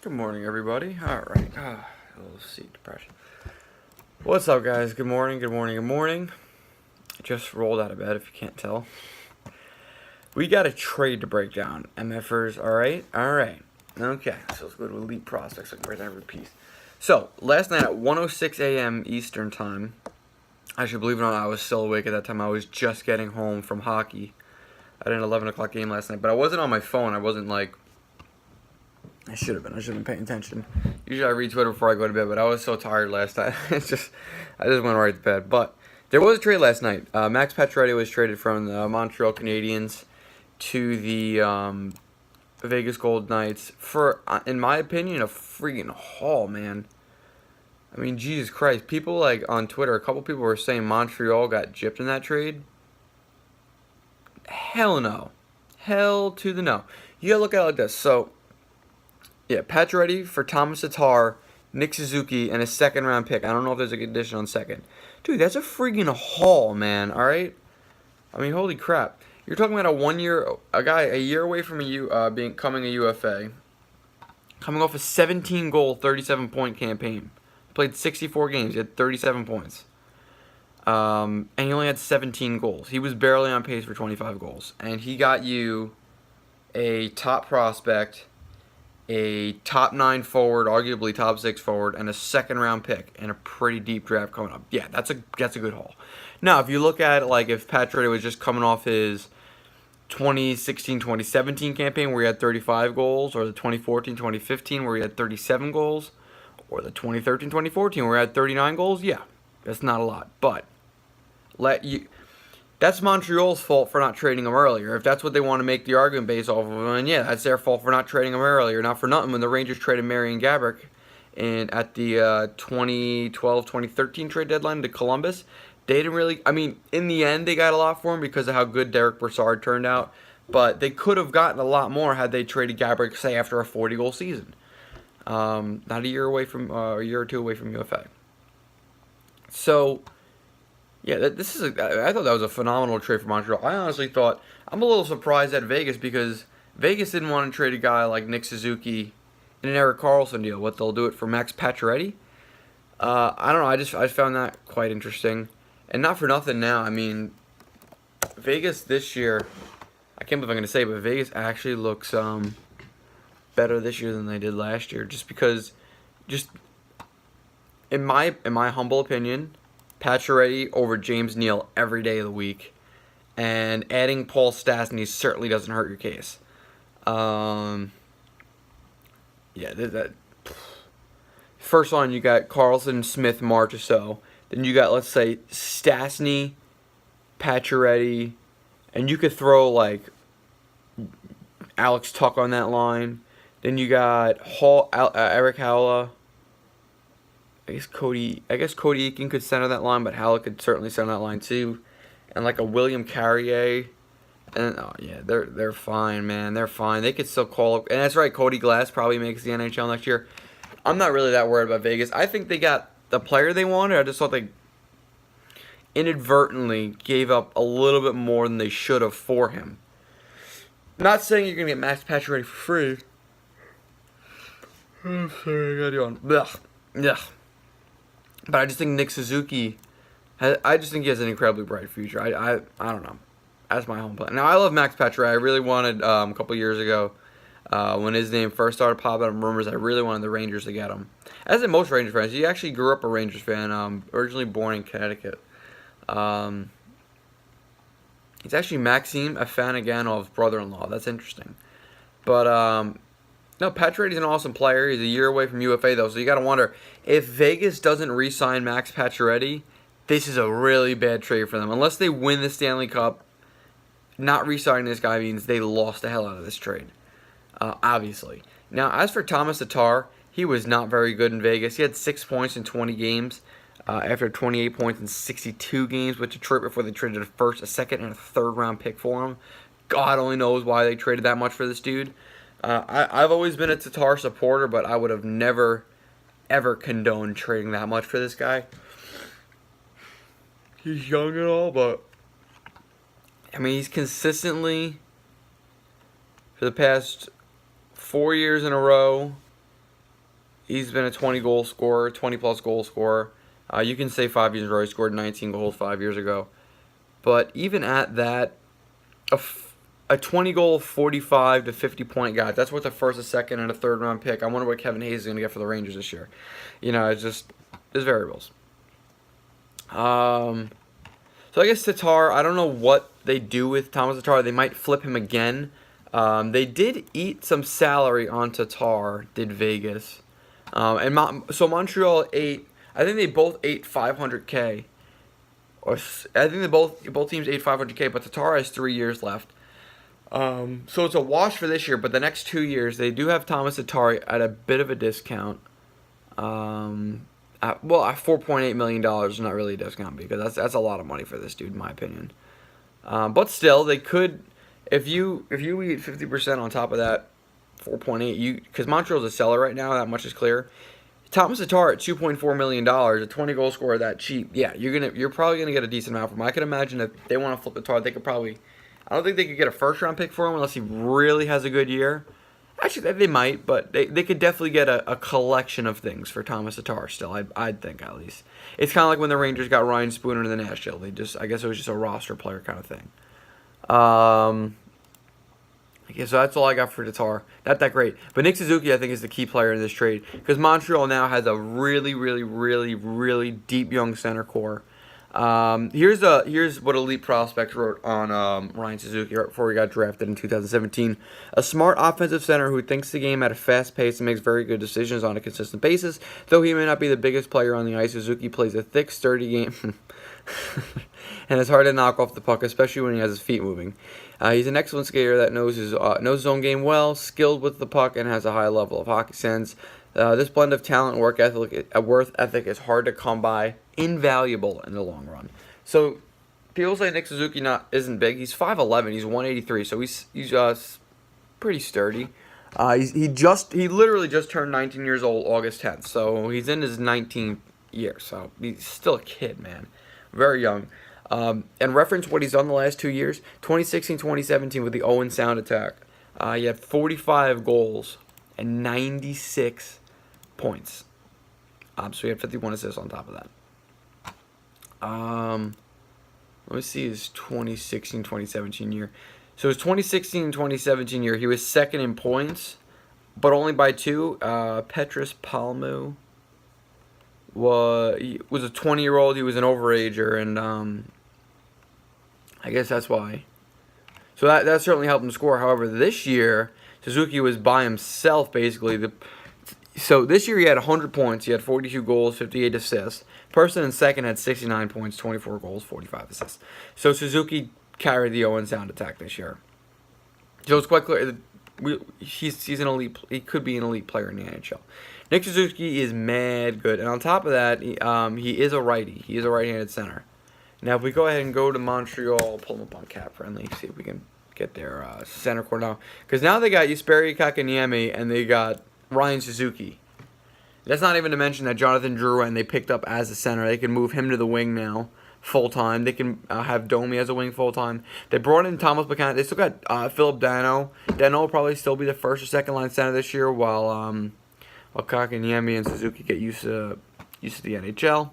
Good morning, everybody. All right. A little seat depression. What's up, guys? Good morning, good morning, good morning. Just rolled out of bed, if you can't tell. We got a trade to break down. MFers, all right? All right. Okay, so let's go to Elite Prospects. Like right there, piece. So, last night at 1:06 a.m. Eastern Time, I should believe it or not, I was still awake at that time. I was just getting home from hockey. I had an 11 o'clock game last night, but I wasn't on my phone. I wasn't like... I should have been paying attention. Usually I read Twitter before I go to bed, but I was so tired last night. I just went right to bed. But there was a trade last night. Max Pacioretty was traded from the Montreal Canadiens to the Vegas Golden Knights for, in my opinion, a freaking haul, man. I mean, Jesus Christ. People like on Twitter, a couple people were saying Montreal got gypped in that trade. Hell no. Hell to the no. You gotta look at it like this. So, yeah, Pacioretty for Thomas Tatar, Nick Suzuki, and a second-round pick. I don't know if there's a condition on second. Dude, that's a freaking haul, man, all right? I mean, holy crap. You're talking about a guy a year away from becoming a UFA, coming off a 17-goal, 37-point campaign. Played 64 games. He had 37 points. And he only had 17 goals. He was barely on pace for 25 goals. And he got you a top prospect, a top 9 forward, arguably top 6 forward, and a second round pick, and a pretty deep draft coming up. Yeah, that's a good haul. Now, if you look at it, like if Pacioretty was just coming off his 2016-2017 campaign where he had 35 goals, or the 2014-2015 where he had 37 goals, or the 2013-2014 where he had 39 goals, yeah, that's not a lot. But that's Montreal's fault for not trading him earlier. If that's what they want to make the argument based off of, then yeah, that's their fault for not trading him earlier. Not for nothing, when the Rangers traded Marian Gaborik at the 2012-2013 trade deadline to Columbus, they didn't really... I mean, in the end, they got a lot for him because of how good Derek Brassard turned out. But they could have gotten a lot more had they traded Gaborik, say, after a 40-goal season. Not a year or two away from UFA. So... yeah, I thought that was a phenomenal trade for Montreal. I honestly thought, I'm a little surprised at Vegas because Vegas didn't want to trade a guy like Nick Suzuki in an Erik Karlsson deal. What, they'll do it for Max Pacioretty? I don't know. I found that quite interesting. And not for nothing now. I mean, Vegas this year, I can't believe I'm going to say it, but Vegas actually looks better this year than they did last year. Just because, in my humble opinion, Pacioretty over James Neal every day of the week. And adding Paul Stastny certainly doesn't hurt your case. Yeah, that first line you got Karlsson, Smith, Marchessault. Then you got, let's say, Stastny, Pacioretty, and you could throw like Alex Tuck on that line. Then you got Eric Halla. I guess Cody Eakin could center that line, but Halleck could certainly center that line too. And like a William Carrier. And oh yeah, they're fine, man. They're fine. They could still call up, and that's right, Cody Glass probably makes the NHL next year. I'm not really that worried about Vegas. I think they got the player they wanted. I just thought they inadvertently gave up a little bit more than they should have for him. Not saying you're gonna get Max Pacioretty for free. I'm sorry, I got you on. Ugh. But I just think Nick Suzuki, I just think he has an incredibly bright future. I don't know. That's my home plan. Now, I love Max Pacioretty. I really wanted, a couple years ago, when his name first started popping up in rumors, I really wanted the Rangers to get him. As in most Rangers fans, he actually grew up a Rangers fan, originally born in Connecticut. He's actually Maxime Afanaganow's brother-in-law. That's interesting. But, no, Pacioretty's an awesome player. He's a year away from UFA, though, so you got to wonder, if Vegas doesn't re-sign Max Pacioretty, this is a really bad trade for them. Unless they win the Stanley Cup, not re-signing this guy means they lost the hell out of this trade, obviously. Now, as for Thomas Tatar, he was not very good in Vegas. He had 6 points in 20 games after 28 points in 62 games with Detroit before they traded a first, a second, and a third-round pick for him. God only knows why they traded that much for this dude. I've always been a Tatar supporter, but I would have never, ever condoned trading that much for this guy. He's young and all, but I mean, he's consistently, for the past 4 years in a row, He's been a 20-goal scorer, 20-plus goal scorer. You can say 5 years in a row. He scored 19 goals 5 years ago. But even at that, a 20-goal, 45 to 50-point guy, that's worth a first, a second, and a third-round pick. I wonder what Kevin Hayes is going to get for the Rangers this year. It's just, there's variables. So I guess Tatar, I don't know what they do with Thomas Tatar. They might flip him again. They did eat some salary on Tatar, did Vegas. So Montreal ate, I think they both ate $500K. I think they both teams ate $500K, but Tatar has 3 years left. So it's a wash for this year, but the next 2 years they do have Thomas Tatar at a bit of a discount. At $4.8 million is not really a discount because that's a lot of money for this dude, in my opinion. But still, they could, if you eat 50% on top of that 4.8, because Montreal's a seller right now, that much is clear. Thomas Tatar at $2.4 million, a 20-goal scorer that cheap, yeah, you're probably gonna get a decent amount from him. I could imagine if they want to flip Tatar, they could probably, I don't think they could get a first-round pick for him unless he really has a good year. Actually, they might, but they could definitely get a collection of things for Thomas Tatar still, I'd think at least. It's kind of like when the Rangers got Ryan Spooner in the Nashville. I guess it was just a roster player kind of thing. Okay, so that's all I got for Tatar. Not that great. But Nick Suzuki, I think, is the key player in this trade because Montreal now has a really, really, really, really deep young center core. Here's what Elite Prospects wrote on Ryan Suzuki right before he got drafted in 2017. A smart offensive center who thinks the game at a fast pace and makes very good decisions on a consistent basis. Though he may not be the biggest player on the ice, Suzuki plays a thick, sturdy game and it's hard to knock off the puck, especially when he has his feet moving. He's an excellent skater that knows his own game well, skilled with the puck, and has a high level of hockey sense. This blend of talent and work ethic is hard to come by. Invaluable in the long run. So people say Nick Suzuki isn't big. He's 5'11". He's 183. So he's pretty sturdy. He literally just turned 19 years old August 10th. So he's in his 19th year. So he's still a kid, man. Very young. And reference what he's done the last 2 years. 2016, 2017 with the Owen Sound attack. He had 45 goals and 96 points. So he had 51 assists on top of that. Let me see his 2016, 2017 year. So his 2016, 2017 year, he was second in points, but only by 2. Petrus Palmu was a 20-year-old. He was an overager, and I guess that's why. So that certainly helped him score. However, this year, Suzuki was by himself, basically. So this year he had 100 points. He had 42 goals, 58 assists. Person in second had 69 points, 24 goals, 45 assists. So Suzuki carried the Owen Sound attack this year. So it's quite clear he's an elite. He could be an elite player in the NHL. Nick Suzuki is mad good, and on top of that, he is a righty. He is a right-handed center. Now, if we go ahead and go to Montreal, pull them up on Cap Friendly, see if we can get their center core now. Because now they got Jesperi Kotkaniemi and they got Ryan Suzuki. That's not even to mention that Jonathan Drouin they picked up as a center. They can move him to the wing now full-time. They can have Domi as a wing full-time. They brought in Thomas Buchanan. They still got Philip Dano. Dano will probably still be the first or second-line center this year while Kotkaniemi and Suzuki get used to the NHL.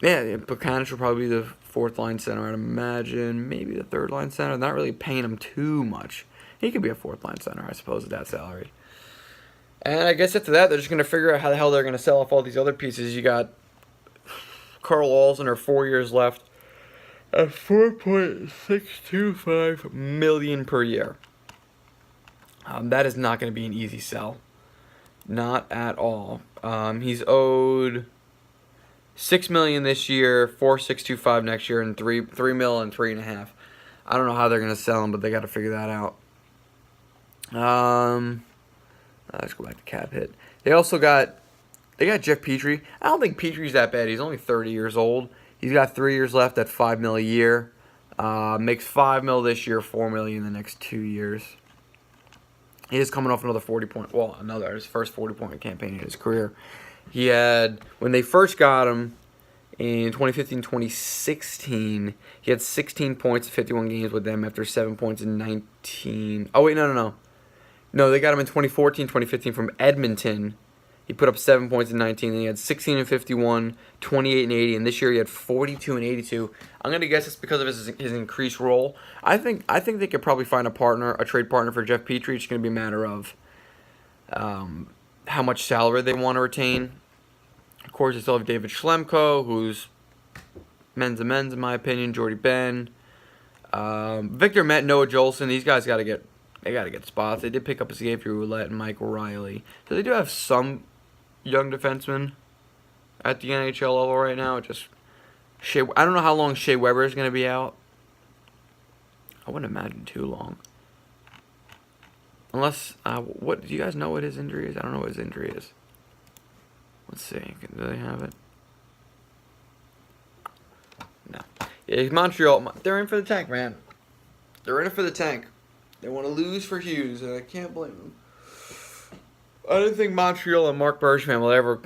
Yeah, Buchanan will probably be the fourth-line center, I'd imagine. Maybe the third-line center. Not really paying him too much. He could be a fourth-line center, I suppose, at that salary. And I guess after that, they're just going to figure out how the hell they're going to sell off all these other pieces. You got Carl Alzner, 4 years left, at $4.625 million per year. That is not going to be an easy sell. Not at all. He's owed $6 million this year, $4.625 next year, and $3 million and $3.5. I don't know how they're going to sell him, but they got to figure that out. Let's go back to cap hit. They got Jeff Petrie. I don't think Petrie's that bad. He's only 30 years old. He's got 3 years left at $5 million a year. Makes $5 million this year, $4 million in the next 2 years. He is coming off his first 40-point campaign in his career. He had, when they first got him in 2015-2016, he had 16 points in 51 games with them after 7 points in 19. Oh, wait, no. No, they got him in 2014, 2015 from Edmonton. He put up 7 points in 19, and he had 16 and 51, 28 and 80, and this year he had 42 and 82. I'm gonna guess it's because of his increased role. I think they could probably find a trade partner for Jeff Petrie. It's gonna be a matter of how much salary they want to retain. Of course, they still have David Schlemko, who's men's in my opinion. Jordy Ben, Victor Met, Noah Jolson. These guys gotta get spots. They did pick up Xavier Ouellette and Mike O'Reilly, so they do have some young defensemen at the NHL level right now. Just I don't know how long Shea Weber is gonna be out. I wouldn't imagine too long. Unless, what do you guys know what his injury is? I don't know what his injury is. Let's see. Do they have it? No. Yeah, Montreal. They're in for the tank, man. They're in it for the tank. They want to lose for Hughes, and I can't blame them. I didn't think Montreal and Marc Bergevin will ever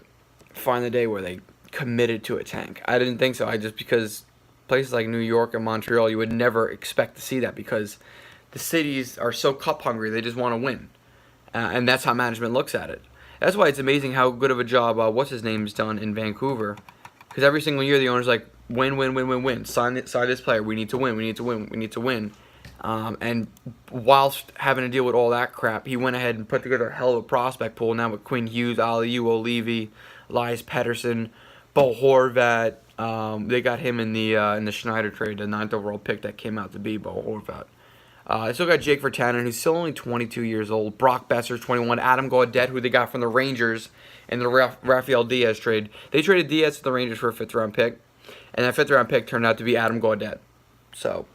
find the day where they committed to a tank. I didn't think so. Because places like New York and Montreal, you would never expect to see that because the cities are so cup hungry. They just want to win, and that's how management looks at it. That's why it's amazing how good of a job what's his name's done in Vancouver. Because every single year the owner's like, win. Sign this player. We need to win. And whilst having to deal with all that crap, he went ahead and put together a hell of a prospect pool. Now with Quinn Hughes, Aliu, O'Leary, Elias Pettersson, Bo Horvat. They got him in the Schneider trade, the 9th overall pick that came out to be Bo Horvat. They still got Jake Virtanen, who's still only 22 years old. Brock Besser's 21. Adam Gaudette, who they got from the Rangers in the Rafael Diaz trade. They traded Diaz to the Rangers for a 5th-round pick, and that 5th-round pick turned out to be Adam Gaudette. So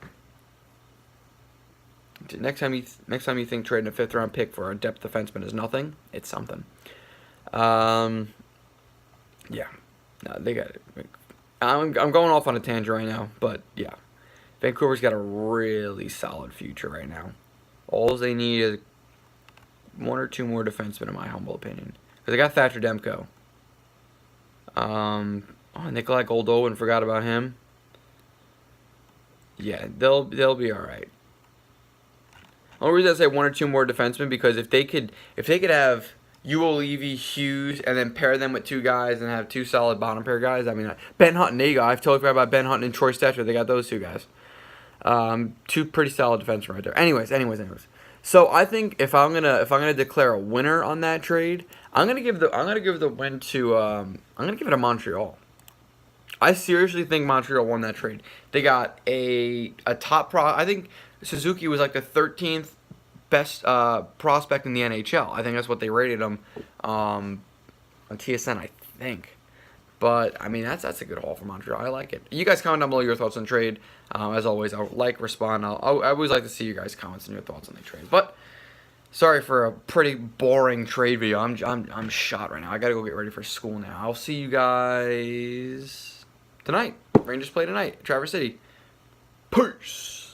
next time you think trading a 5th-round pick for a depth defenseman is nothing, it's something. Yeah, no, they got it. I'm going off on a tangent right now, but yeah. Vancouver's got a really solid future right now. All they need is 1 or 2 more defensemen, in my humble opinion. Because they got Thatcher Demko. Nikolai Goldovin, forgot about him. Yeah, they'll be all right. The only reason I say 1 or 2 more defensemen because if they could have Levy, Hughes, and then pair them with 2 guys and have 2 solid bottom pair guys. I mean, Ben Hunt and Nago. I've totally forgot about Ben Hunt and Troy Stetcher. They got those 2 guys. 2 pretty solid defensemen right there. Anyways. So I think if I'm gonna declare a winner on that trade, I'm gonna give the win to I'm gonna give it to Montreal. I seriously think Montreal won that trade. They got a top I think Suzuki was like the 13th best prospect in the NHL. I think that's what they rated him on TSN, I think. But, I mean, that's a good haul for Montreal. I like it. You guys comment down below your thoughts on the trade. As always, I'll respond. I always like to see you guys' comments and your thoughts on the trade. But, sorry for a pretty boring trade video. I'm shot right now. I got to go get ready for school now. I'll see you guys tonight. Rangers play tonight. Traverse City. Peace.